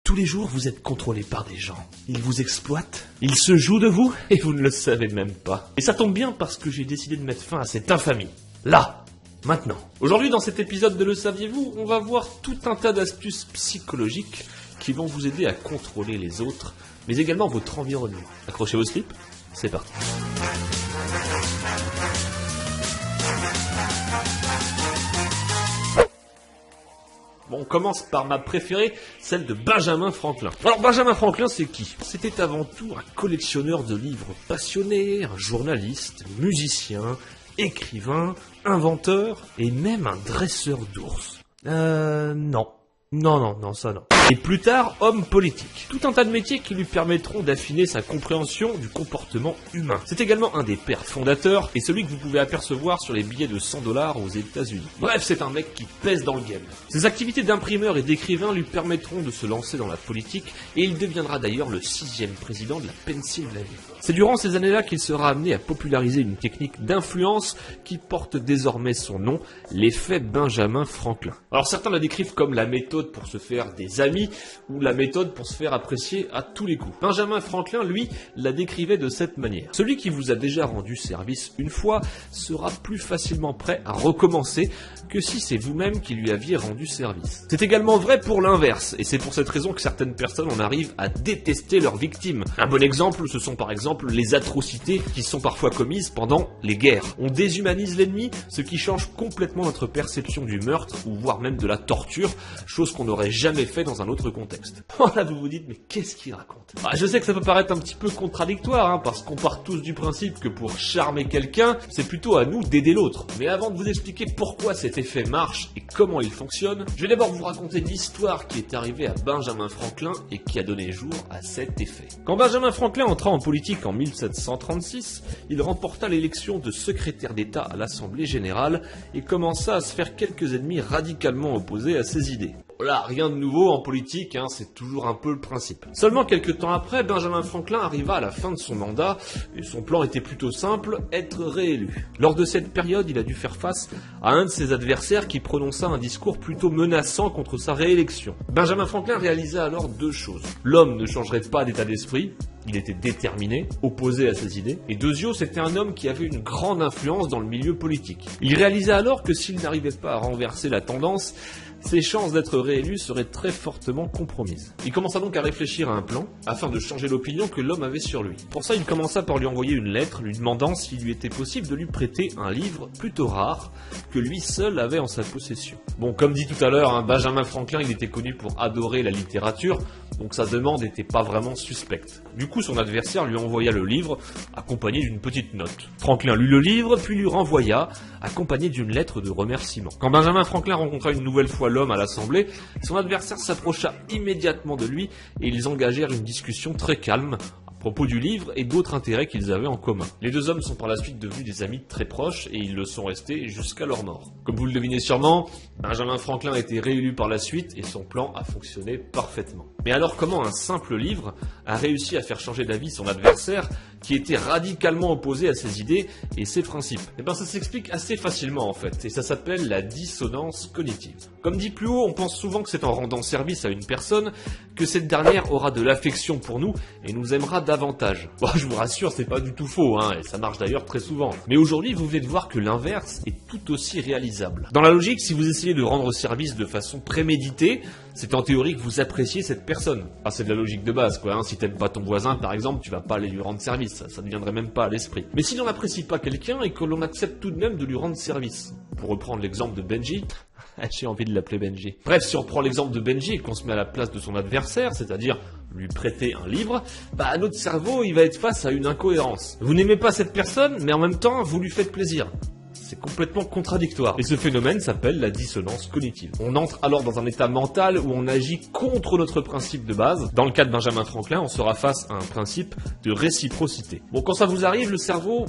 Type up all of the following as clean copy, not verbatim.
Tous les jours, vous êtes contrôlé par des gens. Ils vous exploitent, ils se jouent de vous, et vous ne le savez même pas. Et ça tombe bien parce que j'ai décidé de mettre fin à cette infamie. Là, maintenant. Aujourd'hui, dans cet épisode de Le Saviez-vous, on va voir tout un tas d'astuces psychologiques qui vont vous aider à contrôler les autres, mais également votre environnement. Accrochez vos slips, c'est parti. Bon, on commence par ma préférée, celle de Benjamin Franklin. Alors Benjamin Franklin, c'est qui? C'était avant tout un collectionneur de livres passionné, un journaliste, musicien, écrivain, inventeur et même un dresseur d'ours. Non, ça non. Et plus tard, homme politique. Tout un tas de métiers qui lui permettront d'affiner sa compréhension du comportement humain. C'est également un des pères fondateurs et celui que vous pouvez apercevoir sur les billets de 100 $ aux États-Unis. Bref, c'est un mec qui pèse dans le game. Ses activités d'imprimeur et d'écrivain lui permettront de se lancer dans la politique et il deviendra d'ailleurs le 6e président de la Pennsylvanie. C'est durant ces années-là qu'il sera amené à populariser une technique d'influence qui porte désormais son nom, l'effet Benjamin Franklin. Alors certains la décrivent comme la méthode pour se faire des amis ou la méthode pour se faire apprécier à tous les coups. Benjamin Franklin, lui, la décrivait de cette manière. Celui qui vous a déjà rendu service une fois sera plus facilement prêt à recommencer que si c'est vous-même qui lui aviez rendu service. C'est également vrai pour l'inverse, et c'est pour cette raison que certaines personnes en arrivent à détester leurs victimes. Un bon exemple, ce sont par exemple les atrocités qui sont parfois commises pendant les guerres. On déshumanise l'ennemi, ce qui change complètement notre perception du meurtre, ou voire même de la torture, chose qu'on n'aurait jamais fait dans un autre contexte. Là vous vous dites, mais qu'est-ce qu'il raconte? Je sais que ça peut paraître un petit peu contradictoire, parce qu'on part tous du principe que pour charmer quelqu'un, c'est plutôt à nous d'aider l'autre. Mais avant de vous expliquer pourquoi cet effet marche et comment il fonctionne, je vais d'abord vous raconter l'histoire qui est arrivée à Benjamin Franklin et qui a donné jour à cet effet. Quand Benjamin Franklin entra en politique en 1736, il remporta l'élection de secrétaire d'État à l'Assemblée générale et commença à se faire quelques ennemis radicalement opposés à ses idées. Voilà, rien de nouveau en politique, c'est toujours un peu le principe. Seulement quelques temps après, Benjamin Franklin arriva à la fin de son mandat, et son plan était plutôt simple, être réélu. Lors de cette période, il a dû faire face à un de ses adversaires qui prononça un discours plutôt menaçant contre sa réélection. Benjamin Franklin réalisa alors deux choses. L'homme ne changerait pas d'état d'esprit, il était déterminé, opposé à ses idées, et Deuxiot, c'était un homme qui avait une grande influence dans le milieu politique. Il réalisa alors que s'il n'arrivait pas à renverser la tendance, ses chances d'être réélu seraient très fortement compromises. Il commença donc à réfléchir à un plan, afin de changer l'opinion que l'homme avait sur lui. Pour ça, il commença par lui envoyer une lettre, lui demandant s'il lui était possible de lui prêter un livre plutôt rare, que lui seul avait en sa possession. Bon, comme dit tout à l'heure, Benjamin Franklin, il était connu pour adorer la littérature, donc sa demande n'était pas vraiment suspecte. Du coup, son adversaire lui envoya le livre, accompagné d'une petite note. Franklin lut le livre, puis lui renvoya, accompagné d'une lettre de remerciement. Quand Benjamin Franklin rencontra une nouvelle fois l'homme à l'Assemblée, son adversaire s'approcha immédiatement de lui et ils engagèrent une discussion très calme à propos du livre et d'autres intérêts qu'ils avaient en commun. Les deux hommes sont par la suite devenus des amis très proches et ils le sont restés jusqu'à leur mort. Comme vous le devinez sûrement, Benjamin Franklin a été réélu par la suite et son plan a fonctionné parfaitement. Mais alors comment un simple livre a réussi à faire changer d'avis son adversaire qui était radicalement opposé à ses idées et ses principes? Ça s'explique assez facilement en fait, et ça s'appelle la dissonance cognitive. Comme dit plus haut, on pense souvent que c'est en rendant service à une personne que cette dernière aura de l'affection pour nous et nous aimera davantage. Je vous rassure, c'est pas du tout faux, et ça marche d'ailleurs très souvent. Mais aujourd'hui, vous venez de voir que l'inverse est tout aussi réalisable. Dans la logique, si vous essayez de rendre service de façon préméditée, c'est en théorie que vous appréciez cette personne. C'est de la logique de base, Si t'aimes pas ton voisin, par exemple, tu vas pas aller lui rendre service. Ça ne viendrait même pas à l'esprit. Mais si l'on n'apprécie pas quelqu'un et que l'on accepte tout de même de lui rendre service, pour reprendre l'exemple de Benji, j'ai envie de l'appeler Benji. Bref, si on reprend l'exemple de Benji et qu'on se met à la place de son adversaire, c'est-à-dire lui prêter un livre, notre cerveau, il va être face à une incohérence. Vous n'aimez pas cette personne, mais en même temps, vous lui faites plaisir. C'est complètement contradictoire. Et ce phénomène s'appelle la dissonance cognitive. On entre alors dans un état mental où on agit contre notre principe de base. Dans le cas de Benjamin Franklin, on sera face à un principe de réciprocité. Bon, quand ça vous arrive, le cerveau,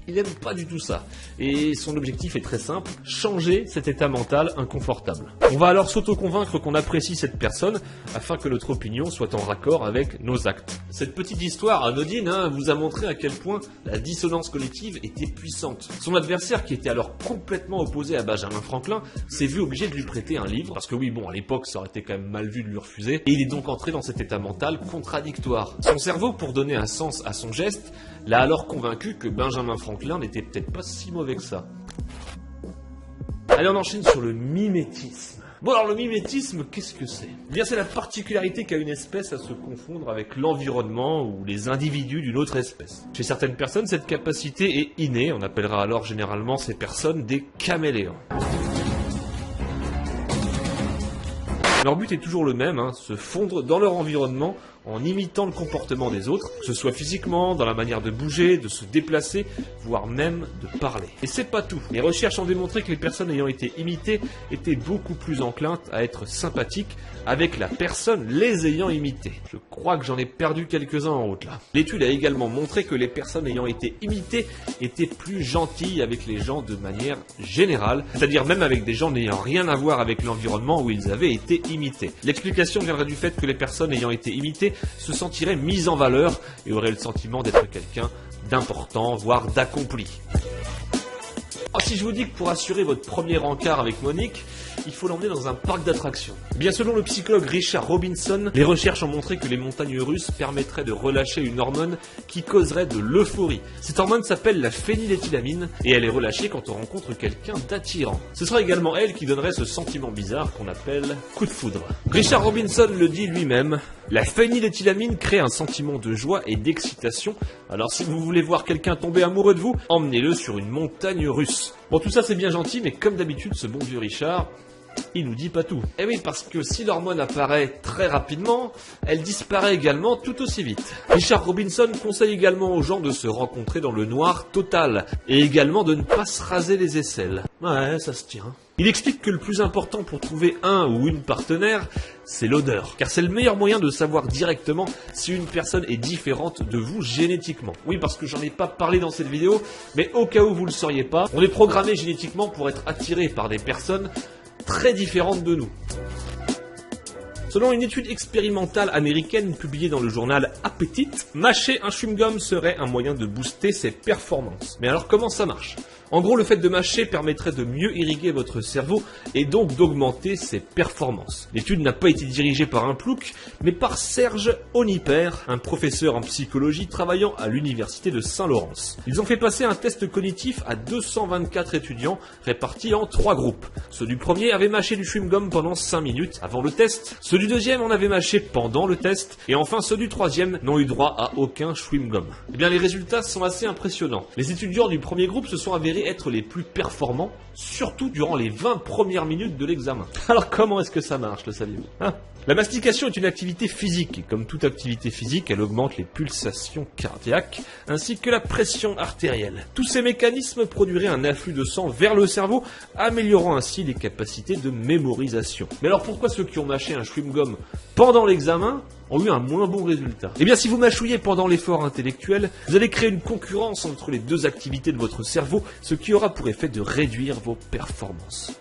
il n'aime pas du tout ça. Et son objectif est très simple, changer cet état mental inconfortable. On va alors s'auto-convaincre qu'on apprécie cette personne afin que notre opinion soit en raccord avec nos actes. Cette petite histoire anodine vous a montré à quel point la dissonance cognitive était puissante. Son adversaire, qui était alors complètement opposé à Benjamin Franklin, s'est vu obligé de lui prêter un livre, parce que oui, bon, à l'époque, ça aurait été quand même mal vu de lui refuser, et il est donc entré dans cet état mental contradictoire. Son cerveau, pour donner un sens à son geste, l'a alors convaincu que Benjamin Franklin n'était peut-être pas si mauvais que ça. Allez, on enchaîne sur le mimétisme. Bon alors le mimétisme, qu'est-ce que c'est? Eh bien c'est la particularité qu'a une espèce à se confondre avec l'environnement ou les individus d'une autre espèce. Chez certaines personnes, cette capacité est innée, on appellera alors généralement ces personnes des caméléons. Leur but est toujours le même, se fondre dans leur environnement en imitant le comportement des autres, que ce soit physiquement, dans la manière de bouger, de se déplacer, voire même de parler. Et c'est pas tout. Les recherches ont démontré que les personnes ayant été imitées étaient beaucoup plus enclines à être sympathiques avec la personne les ayant imitées. Je crois que j'en ai perdu quelques-uns en route là. L'étude a également montré que les personnes ayant été imitées étaient plus gentilles avec les gens de manière générale, c'est-à-dire même avec des gens n'ayant rien à voir avec l'environnement où ils avaient été imités. L'explication viendrait du fait que les personnes ayant été imitées se sentiraient mises en valeur et auraient le sentiment d'être quelqu'un d'important, voire d'accompli. Oh, si je vous dis que pour assurer votre premier encart avec Monique, il faut l'emmener dans un parc d'attractions. Bien selon le psychologue Richard Robinson, les recherches ont montré que les montagnes russes permettraient de relâcher une hormone qui causerait de l'euphorie. Cette hormone s'appelle la phényléthylamine et elle est relâchée quand on rencontre quelqu'un d'attirant. Ce sera également elle qui donnerait ce sentiment bizarre qu'on appelle coup de foudre. Richard Robinson le dit lui-même, la phényléthylamine crée un sentiment de joie et d'excitation, alors si vous voulez voir quelqu'un tomber amoureux de vous, emmenez-le sur une montagne russe. Bon, tout ça c'est bien gentil, mais comme d'habitude, ce bon vieux Richard, il nous dit pas tout. Eh oui, parce que si l'hormone apparaît très rapidement, elle disparaît également tout aussi vite. Richard Robinson conseille également aux gens de se rencontrer dans le noir total, et également de ne pas se raser les aisselles. Ouais, ça se tient. Il explique que le plus important pour trouver un ou une partenaire, c'est l'odeur. Car c'est le meilleur moyen de savoir directement si une personne est différente de vous génétiquement. Oui, parce que j'en ai pas parlé dans cette vidéo, mais au cas où vous le sauriez pas, on est programmé génétiquement pour être attiré par des personnes très différentes de nous. Selon une étude expérimentale américaine publiée dans le journal Appetite, mâcher un chewing-gum serait un moyen de booster ses performances. Mais alors comment ça marche ? En gros, le fait de mâcher permettrait de mieux irriguer votre cerveau et donc d'augmenter ses performances. L'étude n'a pas été dirigée par un plouc, mais par Serge Oniper, un professeur en psychologie travaillant à l'université de Saint-Laurence. Ils ont fait passer un test cognitif à 224 étudiants répartis en 3 groupes. Ceux du premier avaient mâché du chewing-gum pendant 5 minutes avant le test, ceux du deuxième en avaient mâché pendant le test, et enfin ceux du troisième n'ont eu droit à aucun chewing-gum. Eh bien, les résultats sont assez impressionnants. Les étudiants du premier groupe se sont avérés être les plus performants, surtout durant les 20 premières minutes de l'examen. Alors comment est-ce que ça marche, le saviez-vous ? La mastication est une activité physique, et comme toute activité physique, elle augmente les pulsations cardiaques, ainsi que la pression artérielle. Tous ces mécanismes produiraient un afflux de sang vers le cerveau, améliorant ainsi les capacités de mémorisation. Mais alors pourquoi ceux qui ont mâché un chewing-gum pendant l'examen ont eu un moins bon résultat? Eh bien, si vous mâchouillez pendant l'effort intellectuel, vous allez créer une concurrence entre les deux activités de votre cerveau, ce qui aura pour effet de réduire vos performances.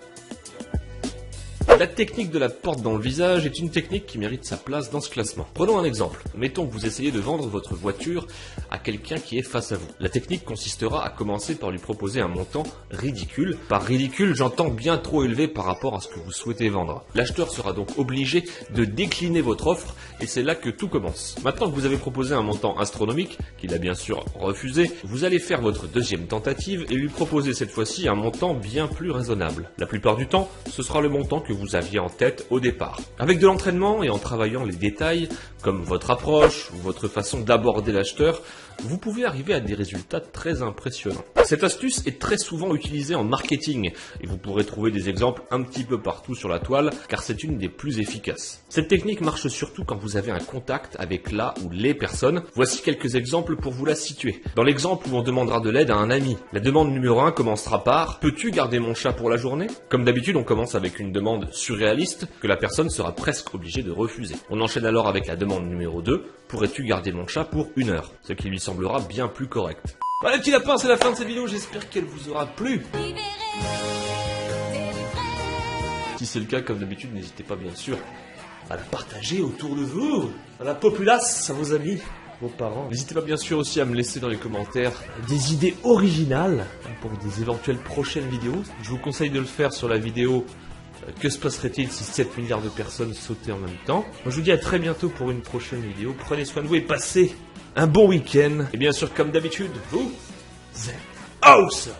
La technique de la porte dans le visage est une technique qui mérite sa place dans ce classement. Prenons un exemple. Mettons que vous essayez de vendre votre voiture à quelqu'un qui est face à vous. La technique consistera à commencer par lui proposer un montant ridicule. Par ridicule, j'entends bien trop élevé par rapport à ce que vous souhaitez vendre. L'acheteur sera donc obligé de décliner votre offre et c'est là que tout commence. Maintenant que vous avez proposé un montant astronomique, qu'il a bien sûr refusé, vous allez faire votre deuxième tentative et lui proposer cette fois-ci un montant bien plus raisonnable. La plupart du temps, ce sera le montant que vous aviez en tête au départ. Avec de l'entraînement et en travaillant les détails, comme votre approche ou votre façon d'aborder l'acheteur, vous pouvez arriver à des résultats très impressionnants. Cette astuce est très souvent utilisée en marketing et vous pourrez trouver des exemples un petit peu partout sur la toile car c'est une des plus efficaces. Cette technique marche surtout quand vous avez un contact avec la ou les personnes. Voici quelques exemples pour vous la situer. Dans l'exemple où on demandera de l'aide à un ami, la demande numéro 1 commencera par « Peux-tu garder mon chat pour la journée ?» Comme d'habitude, on commence avec une demande surréaliste que la personne sera presque obligée de refuser. On enchaîne alors avec la demande numéro 2 « Pourrais-tu garder mon chat pour 1 heure ?» Ce qui lui semblera bien plus correct. Voilà les petits lapins, c'est la fin de cette vidéo, j'espère qu'elle vous aura plu. Si c'est le cas, comme d'habitude, n'hésitez pas bien sûr à la partager autour de vous, à la populace, à vos amis. vos parents. N'hésitez pas bien sûr aussi à me laisser dans les commentaires des idées originales pour des éventuelles prochaines vidéos. Je vous conseille de le faire sur la vidéo que se passerait-il si 7 milliards de personnes sautaient en même temps. Moi, je vous dis à très bientôt pour une prochaine vidéo. Prenez soin de vous et passez un bon week-end. Et bien sûr, comme d'habitude, vous êtes awesome.